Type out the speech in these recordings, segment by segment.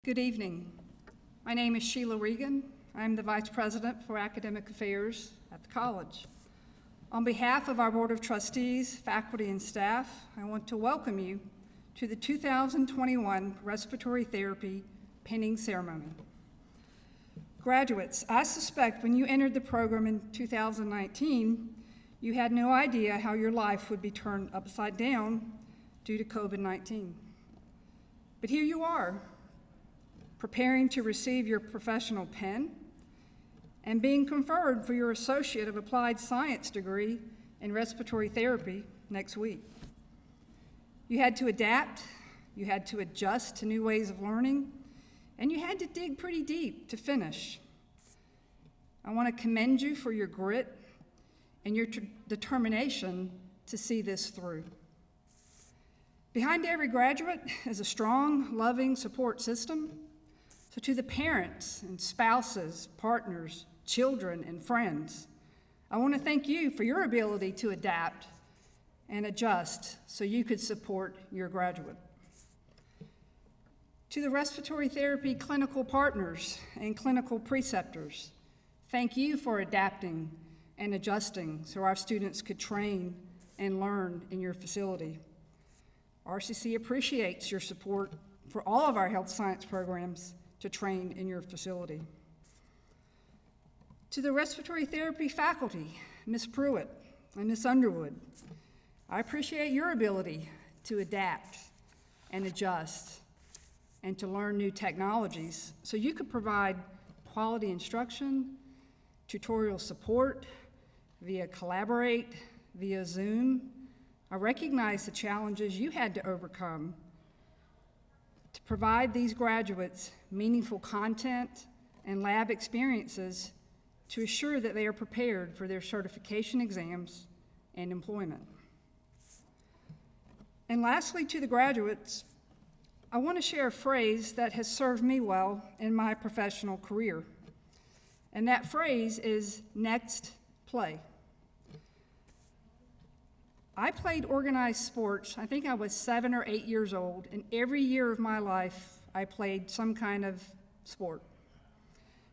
Good evening. My name is Sheila Regan. I'm the Vice President for Academic Affairs at the college. On behalf of our Board of Trustees, faculty, and staff, I want to welcome you to the 2021 Respiratory Therapy pinning ceremony. Graduates, I suspect when you entered the program in 2019, you had no idea how your life would be turned upside down due to COVID-19. But here you are, preparing to receive your professional pin and being conferred for your Associate of Applied Science degree in Respiratory Therapy next week. You had to adapt, you had to adjust to new ways of learning, and you had to dig pretty deep to finish. I want to commend you for your grit and your determination to see this through. Behind every graduate is a strong, loving support system. So to the parents and spouses, partners, children, and friends, I want to thank you for your ability to adapt and adjust so you could support your graduate. To the respiratory therapy clinical partners and clinical preceptors, thank you for adapting and adjusting so our students could train and learn in your facility. RCC appreciates your support for all of our health science programs to train in your facility. To the respiratory therapy faculty, Ms. Pruitt and Ms. Underwood, I appreciate your ability to adapt and adjust and to learn new technologies so you could provide quality instruction, tutorial support via Collaborate, via Zoom. I recognize the challenges you had to overcome to provide these graduates meaningful content and lab experiences to assure that they are prepared for their certification exams and employment. And lastly, to the graduates, I want to share a phrase that has served me well in my professional career. And that phrase is next play. I played organized sports. I think I was 7 or 8 years old, and every year of my life, I played some kind of sport.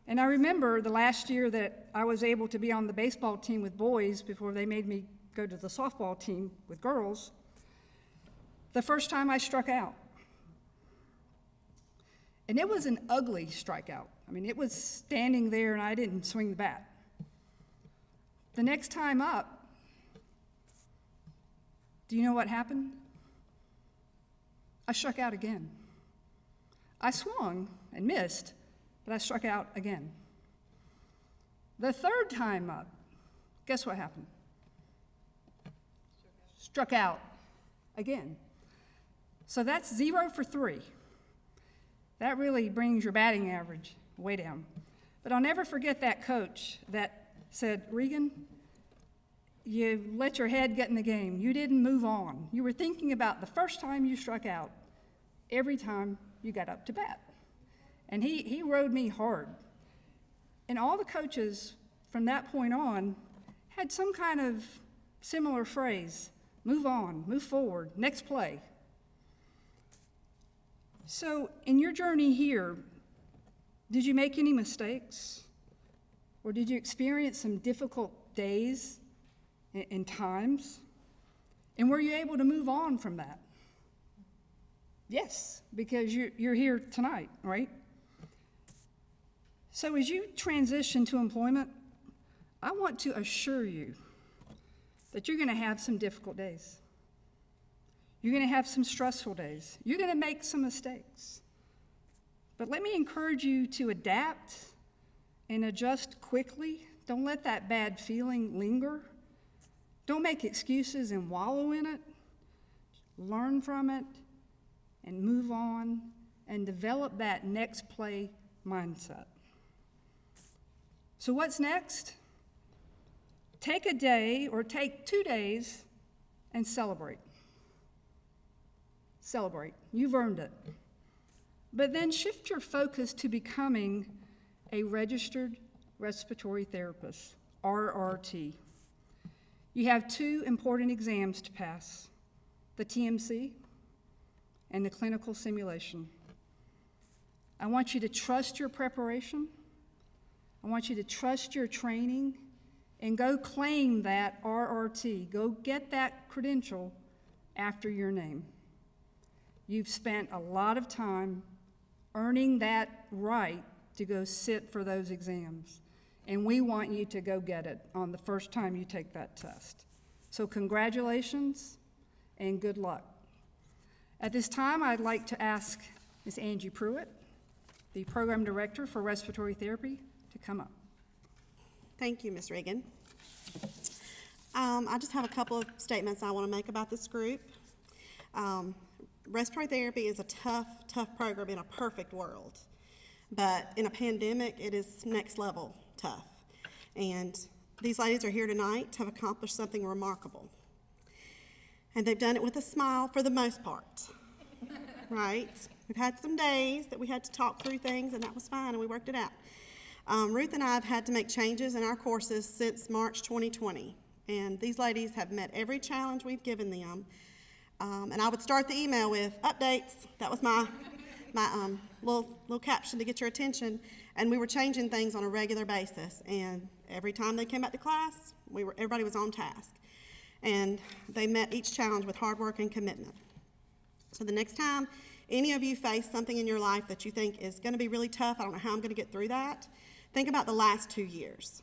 And I remember the last year that I was able to be on the baseball team with boys before they made me go to the softball team with girls, the first time I struck out. And it was an ugly strikeout. I mean, it was standing there and I didn't swing the bat. The next time up, do you know what happened? I struck out again. I swung and missed, but I struck out again. The third time up, guess what happened? Struck out again. So that's 0 for 3. That really brings your batting average way down. But I'll never forget that coach that said, Regan, you let your head get in the game. You didn't move on. You were thinking about the first time you struck out every time you got up to bat. And he rode me hard. And all the coaches from that point on had some kind of similar phrase, move on, move forward, next play. So in your journey here, did you make any mistakes? Or did you experience some difficult days and times? And were you able to move on from that? Yes, because you're here tonight, right? So as you transition to employment, I want to assure you that you're going to have some difficult days. You're going to have some stressful days. You're going to make some mistakes. But let me encourage you to adapt and adjust quickly. Don't let that bad feeling linger. Don't make excuses and wallow in it. Learn from it and move on and develop that next play mindset. So what's next? Take a day or take 2 days and celebrate. Celebrate. You've earned it. But then shift your focus to becoming a registered respiratory therapist, RRT. You have 2 important exams to pass, the TMC and the clinical simulation. I want you to trust your preparation. I want you to trust your training and go claim that RRT. Go get that credential after your name. You've spent a lot of time earning that right to go sit for those exams, and we want you to go get it on the first time you take that test. So congratulations and good luck. At this time, I'd like to ask Ms. Angie Pruitt, the Program Director for Respiratory Therapy, to come up. Thank you, Ms. Regan. I just have a couple of statements I want to make about this group. Respiratory therapy is a tough program in a perfect world, but in a pandemic, it is next level tough. And these ladies are here tonight to have accomplished something remarkable. And they've done it with a smile for the most part, right? We've had some days that we had to talk through things, and that was fine, and we worked it out. Ruth and I have had to make changes in our courses since March 2020, and these ladies have met every challenge we've given them. And I would start the email with updates. That was my little caption to get your attention. And we were changing things on a regular basis. And every time they came back to class, everybody was on task. And they met each challenge with hard work and commitment. So the next time any of you face something in your life that you think is going to be really tough, I don't know how I'm going to get through that, think about the last 2 years.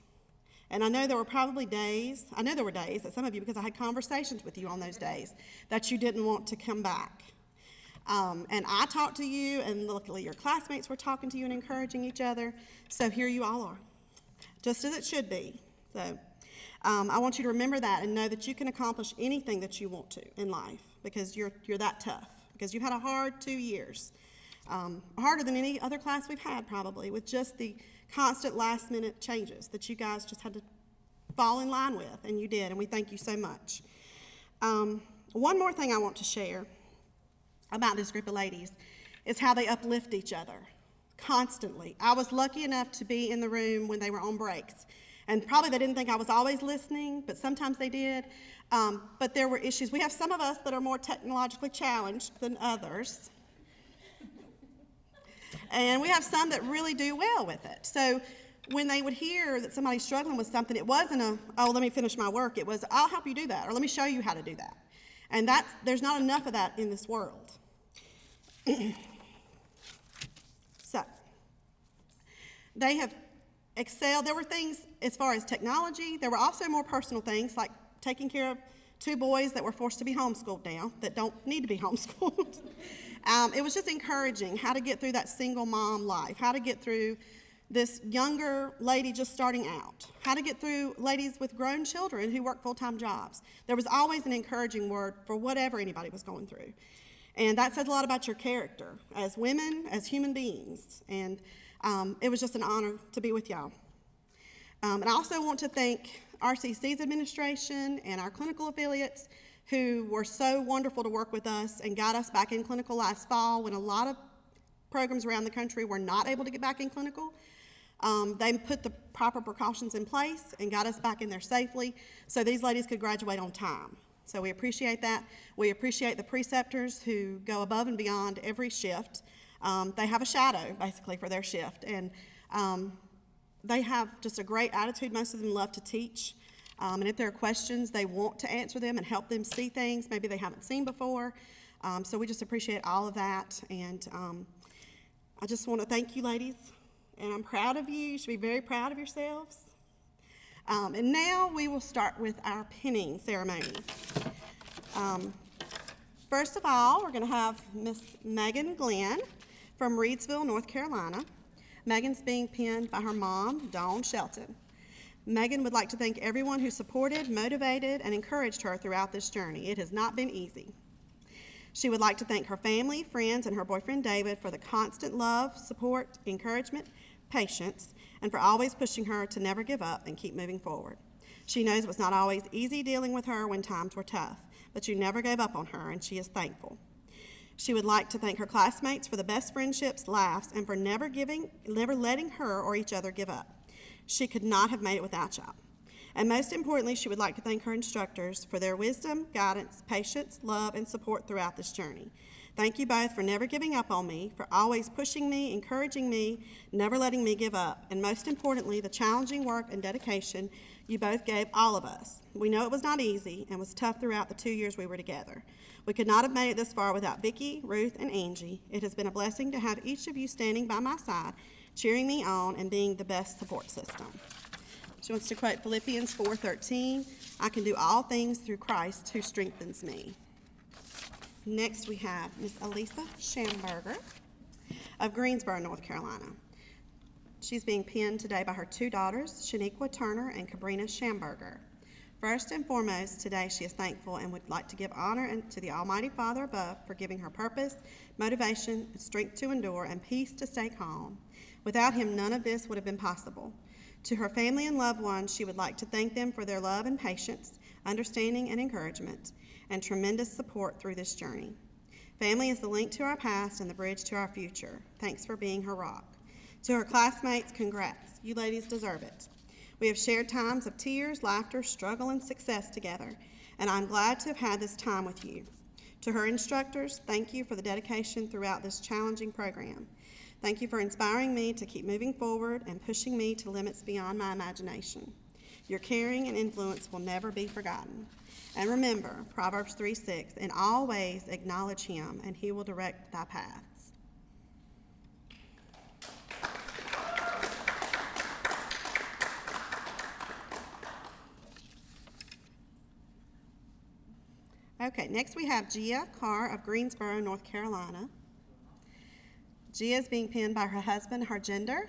And I know there were days that some of you, because I had conversations with you on those days, that you didn't want to come back. And I talked to you, and luckily your classmates were talking to you and encouraging each other. So here you all are, just as it should be. So I want you to remember that and know that you can accomplish anything that you want to in life, because you're that tough, because you had a hard 2 years. Harder than any other class we've had, probably, with just the constant last-minute changes that you guys just had to fall in line with, and you did, and we thank you so much. One more thing I want to share about this group of ladies is how they uplift each other constantly. I was lucky enough to be in the room when they were on breaks, and probably they didn't think I was always listening, but sometimes they did. But there were issues. We have some of us that are more technologically challenged than others. And we have some that really do well with it. So when they would hear that somebody's struggling with something, it wasn't let me finish my work. It was, I'll help you do that, or let me show you how to do that. And there's not enough of that in this world. So they have excelled. There were things as far as technology. There were also more personal things, like taking care of 2 boys that were forced to be homeschooled now, that don't need to be homeschooled. It was just encouraging how to get through that single mom life, how to get through this younger lady just starting out, how to get through ladies with grown children who work full-time jobs. There was always an encouraging word for whatever anybody was going through. And that says a lot about your character as women, as human beings. And it was just an honor to be with y'all. And I also want to thank RCC's administration and our clinical affiliates who were so wonderful to work with us and got us back in clinical last fall when a lot of programs around the country were not able to get back in clinical. They put the proper precautions in place and got us back in there safely so these ladies could graduate on time. So we appreciate that. We appreciate the preceptors who go above and beyond every shift. They have a shadow, basically, for their shift. And they have just a great attitude. Most of them love to teach. And if there are questions, they want to answer them and help them see things maybe they haven't seen before. So we just appreciate all of that. And I just want to thank you, ladies. And I'm proud of you. You should be very proud of yourselves. And now we will start with our pinning ceremony. First of all, we're going to have Miss Megan Glenn from Reedsville, North Carolina. Megan's being pinned by her mom, Dawn Shelton. Megan would like to thank everyone who supported, motivated, and encouraged her throughout this journey. It has not been easy. She would like to thank her family, friends, and her boyfriend David for the constant love, support, encouragement, patience, and for always pushing her to never give up and keep moving forward. She knows it was not always easy dealing with her when times were tough, but you never gave up on her, and she is thankful. She would like to thank her classmates for the best friendships, laughs, and for never letting her or each other give up. She could not have made it without y'all. And most importantly, she would like to thank her instructors for their wisdom, guidance, patience, love, and support throughout this journey. Thank you both for never giving up on me, for always pushing me, encouraging me, never letting me give up, and most importantly, the challenging work and dedication you both gave all of us. We know it was not easy and was tough throughout the 2 years we were together. We could not have made it this far without Vicki, Ruth, and Angie. It has been a blessing to have each of you standing by my side, cheering me on, and being the best support system. She wants to quote Philippians 4:13, I can do all things through Christ who strengthens me. Next we have Miss Elisa Chamberger of Greensboro, North Carolina. She's being pinned today by her 2 daughters, Shaniqua Turner and Cabrina Chamberger. First and foremost, today she is thankful and would like to give honor to the Almighty Father above for giving her purpose, motivation, strength to endure, and peace to stay calm. Without him, none of this would have been possible. To her family and loved ones, she would like to thank them for their love and patience, understanding and encouragement, and tremendous support through this journey. Family is the link to our past and the bridge to our future. Thanks for being her rock. To her classmates, congrats. You ladies deserve it. We have shared times of tears, laughter, struggle, and success together, and I'm glad to have had this time with you. To her instructors, thank you for the dedication throughout this challenging program. Thank you for inspiring me to keep moving forward and pushing me to limits beyond my imagination. Your caring and influence will never be forgotten. And remember, Proverbs 3:6, in all ways acknowledge him, and he will direct thy paths. Okay, next we have Gia Carr of Greensboro, North Carolina. Gia is being pinned by her husband, Harjinder,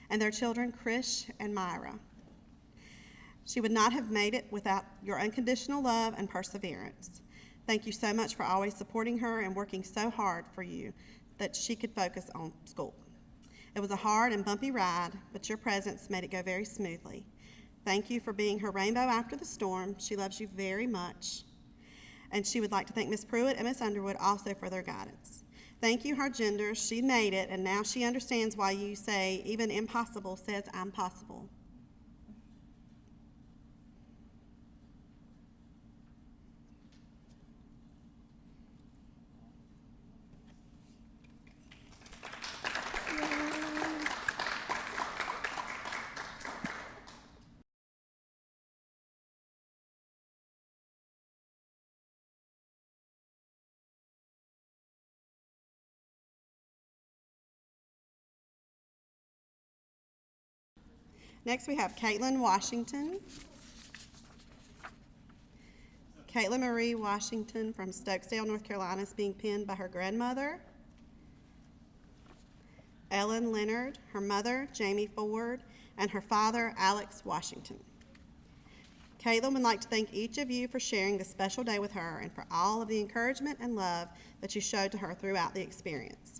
and their children, Krish and Myra. She would not have made it without your unconditional love and perseverance. Thank you so much for always supporting her and working so hard for you that she could focus on school. It was a hard and bumpy ride, but your presence made it go very smoothly. Thank you for being her rainbow after the storm. She loves you very much. And she would like to thank Miss Pruitt and Miss Underwood also for their guidance. Thank you, Harjinder. She made it, and now she understands why you say, even impossible says I'm possible. Next, we have Caitlin Washington. Caitlin Marie Washington from Stokesdale, North Carolina is being pinned by her grandmother, Ellen Leonard, her mother, Jamie Ford, and her father, Alex Washington. Caitlin would like to thank each of you for sharing this special day with her and for all of the encouragement and love that you showed to her throughout the experience.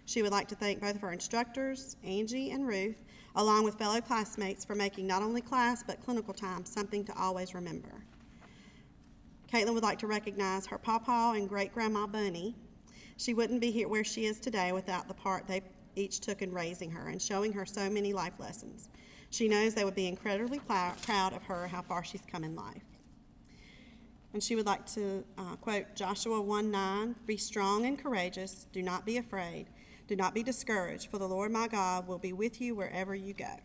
She would like to thank both of her instructors, Angie and Ruth, along with fellow classmates for making not only class but clinical time something to always remember. Caitlin would like to recognize her pawpaw and great-grandma Bunny. She wouldn't be here where she is today without the part they each took in raising her and showing her so many life lessons. She knows they would be incredibly proud of her, how far she's come in life. And she would like to quote Joshua 1:9, be strong and courageous, do not be afraid. Do not be discouraged, for the Lord my God will be with you wherever you go.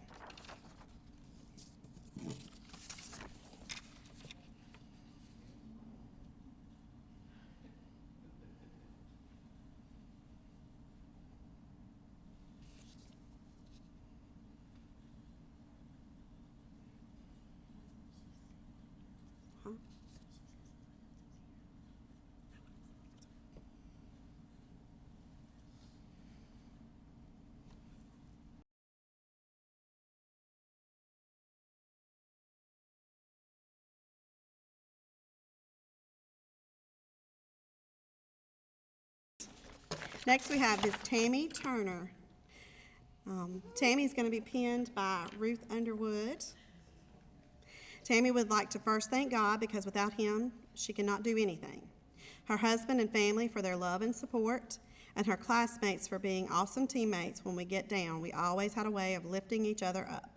Next we have Miss Tammy Turner. Tammy's going to be pinned by Ruth Underwood. Tammy would like to first thank God because without him, she cannot do anything. Her husband and family for their love and support, and her classmates for being awesome teammates. When we get down, we always had a way of lifting each other up.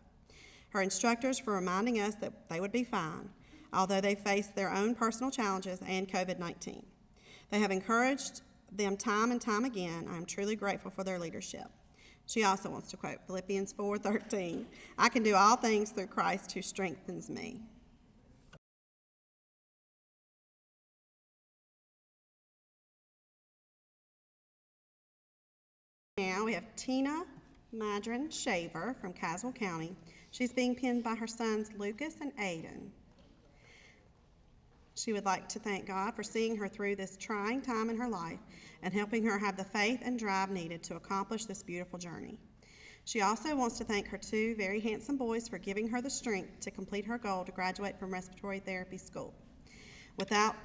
Her instructors for reminding us that they would be fine, although they faced their own personal challenges and COVID-19. They have encouraged them time and time again. I am truly grateful for their leadership. She also wants to quote Philippians 4:13, I can do all things through Christ who strengthens me. Now we have Tina Madron Shaver from Caswell County. She's being pinned by her sons Lucas and Aiden. She would like to thank God for seeing her through this trying time in her life and helping her have the faith and drive needed to accomplish this beautiful journey. She also wants to thank her two very handsome boys for giving her the strength to complete her goal to graduate from respiratory therapy school. Without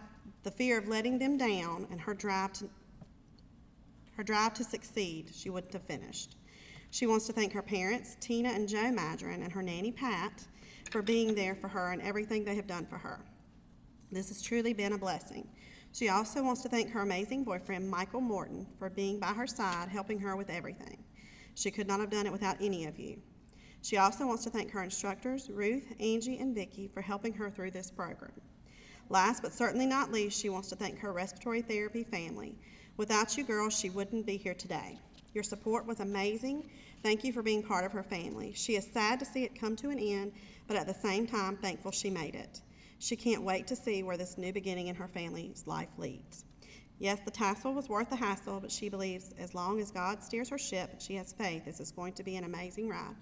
the fear of letting them down and her drive to succeed, she wouldn't have finished. She wants to thank her parents, Tina and Joe Madron, and her nanny, Pat, for being there for her and everything they have done for her. This has truly been a blessing. She also wants to thank her amazing boyfriend, Michael Morton, for being by her side, helping her with everything. She could not have done it without any of you. She also wants to thank her instructors, Ruth, Angie, and Vicki, for helping her through this program. Last but certainly not least, she wants to thank her respiratory therapy family. Without you girls, she wouldn't be here today. Your support was amazing. Thank you for being part of her family. She is sad to see it come to an end, but at the same time, thankful she made it. She can't wait to see where this new beginning in her family's life leads. Yes, the tassel was worth the hassle, but she believes as long as God steers her ship, she has faith this is going to be an amazing ride.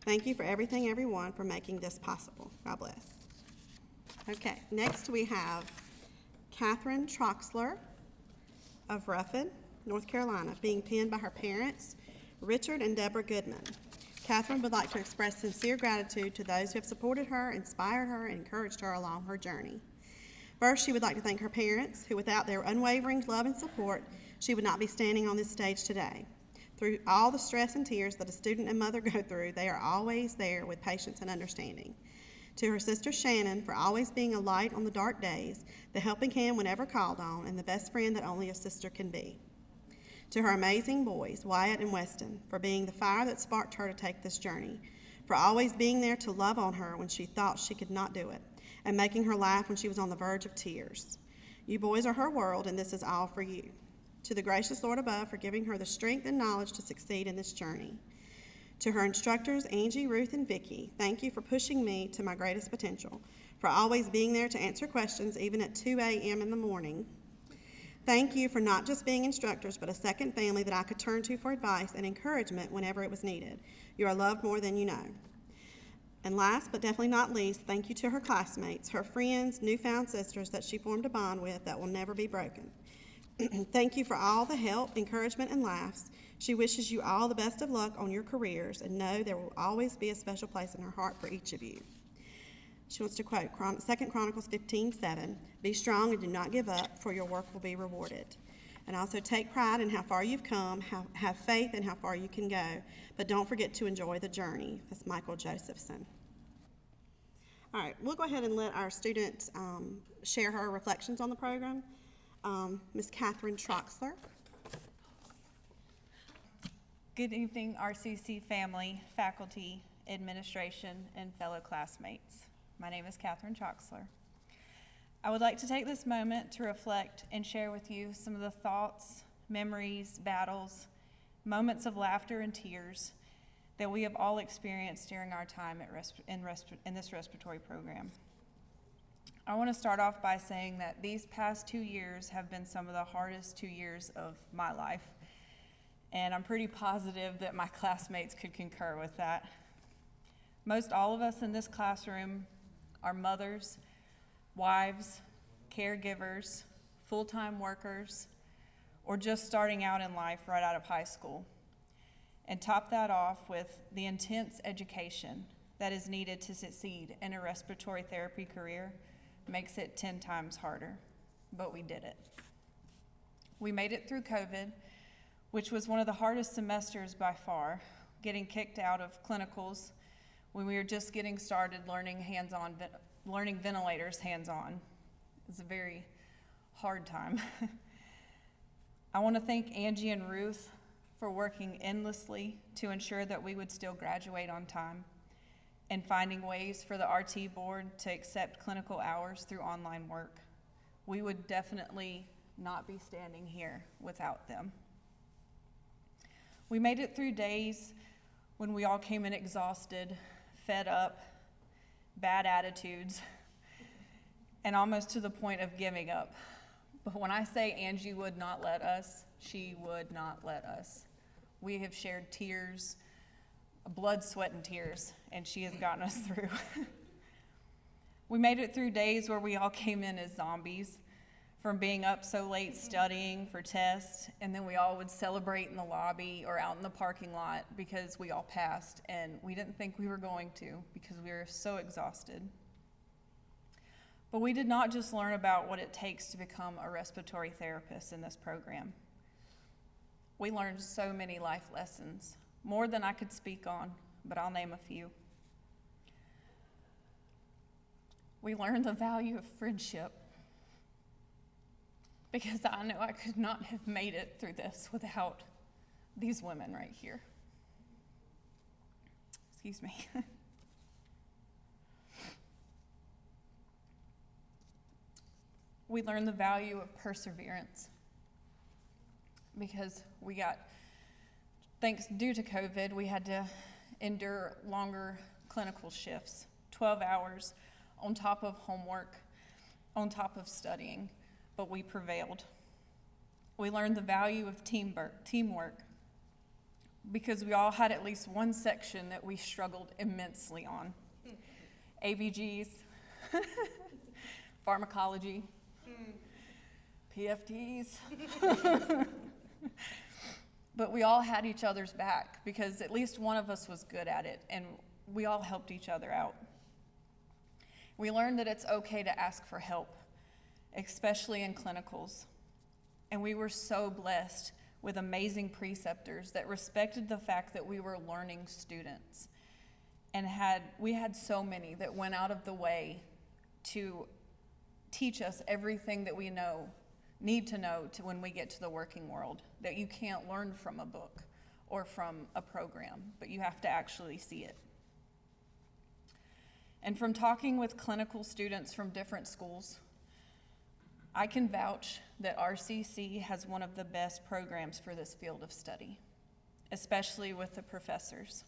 Thank you for everything, everyone, for making this possible. God bless. Okay, next we have Katherine Troxler of Ruffin, North Carolina, being pinned by her parents, Richard and Deborah Goodman. Katherine would like to express sincere gratitude to those who have supported her, inspired her, and encouraged her along her journey. First, she would like to thank her parents, who without their unwavering love and support, she would not be standing on this stage today. Through all the stress and tears that a student and mother go through, they are always there with patience and understanding. To her sister Shannon, for always being a light on the dark days, the helping hand whenever called on, and the best friend that only a sister can be. To her amazing boys, Wyatt and Weston, for being the fire that sparked her to take this journey, for always being there to love on her when she thought she could not do it, and making her laugh when she was on the verge of tears. You boys are her world, and this is all for you. To the gracious Lord above for giving her the strength and knowledge to succeed in this journey. To her instructors, Angie, Ruth, and Vicki, thank you for pushing me to my greatest potential, for always being there to answer questions even at 2 a.m. in the morning. Thank you for not just being instructors, but a second family that I could turn to for advice and encouragement whenever it was needed. You are loved more than you know. And last, but definitely not least, thank you to her classmates, her friends, newfound sisters that she formed a bond with that will never be broken. Thank you for all the help, encouragement, and laughs. She wishes you all the best of luck on your careers, and know there will always be a special place in her heart for each of you. She wants to quote 2 Chronicles 15:7, be strong and do not give up, for your work will be rewarded. And also take pride in how far you've come, have faith in how far you can go, but don't forget to enjoy the journey. That's Michael Josephson. All right, we'll go ahead and let our student share her reflections on the program. Ms. Katherine Troxler. Good evening, RCC family, faculty, administration, and fellow classmates. My name is Katherine Troxler. I would like to take this moment to reflect and share with you some of the thoughts, memories, battles, moments of laughter and tears that we have all experienced during our time in this respiratory program. I want to start off by saying that these past 2 years have been some of the hardest 2 years of my life, and I'm pretty positive that my classmates could concur with that. Most all of us in this classroom are mothers, wives, caregivers, full-time workers, or just starting out in life right out of high school. And top that off with the intense education that is needed to succeed in a respiratory therapy career makes it 10 times harder, but we did it. We made it through COVID, which was one of the hardest semesters by far, getting kicked out of clinicals when we were just getting started learning ventilators hands-on. It was a very hard time. I want to thank Angie and Ruth for working endlessly to ensure that we would still graduate on time, and finding ways for the RT board to accept clinical hours through online work. We would definitely not be standing here without them. We made it through days when we all came in exhausted, fed up, bad attitudes, and almost to the point of giving up. But when I say Angie would not let us, she would not let us. We have shared tears, blood, sweat, and tears, and she has gotten us through. We made it through days where we all came in as zombies, from being up so late studying for tests, and then we all would celebrate in the lobby or out in the parking lot because we all passed, and we didn't think we were going to because we were so exhausted. But we did not just learn about what it takes to become a respiratory therapist in this program. We learned so many life lessons, more than I could speak on, but I'll name a few. We learned the value of friendship, because I know I could not have made it through this without these women right here. Excuse me. We learned the value of perseverance, because due to COVID, we had to endure longer clinical shifts, 12 hours on top of homework, on top of studying, but we prevailed. We learned the value of teamwork, because we all had at least one section that we struggled immensely on. ABGs, pharmacology, PFTs. But we all had each other's back, because at least one of us was good at it, and we all helped each other out. We learned that it's okay to ask for help, especially in clinicals. And we were so blessed with amazing preceptors that respected the fact that we were learning students. And we had so many that went out of the way to teach us everything that we need to know to when we get to the working world, that you can't learn from a book or from a program, but you have to actually see it. And from talking with clinical students from different schools, I can vouch that RCC has one of the best programs for this field of study, especially with the professors.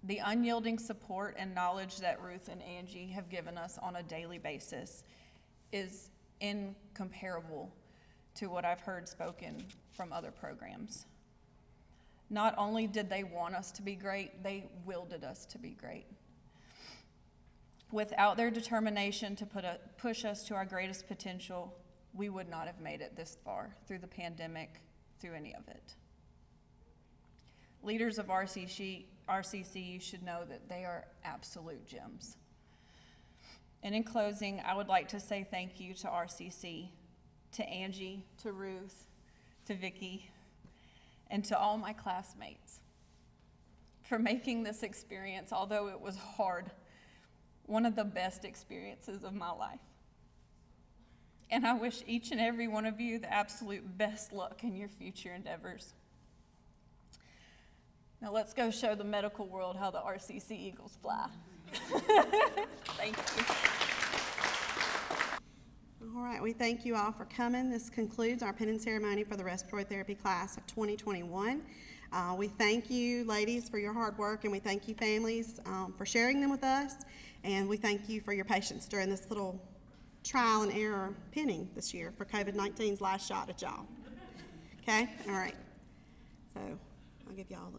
The unyielding support and knowledge that Ruth and Angie have given us on a daily basis is incomparable to what I've heard spoken from other programs. Not only did they want us to be great, they willed us to be great. Without their determination to push us to our greatest potential, we would not have made it this far through the pandemic, through any of it. Leaders of RCC, you should know that they are absolute gems. And in closing, I would like to say thank you to RCC, to Angie, to Ruth, to Vicki, and to all my classmates for making this experience, although it was hard, one of the best experiences of my life. And I wish each and every one of you the absolute best luck in your future endeavors. Now let's go show the medical world how the RCC Eagles fly. Thank you. All right, we thank you all for coming. This concludes our pinning ceremony for the respiratory therapy class of 2021. We thank you, ladies, for your hard work, and we thank you, families, for sharing them with us. And we thank you for your patience during this little trial and error pinning this year for COVID-19's last shot at y'all. Okay? All right. So I'll give y'all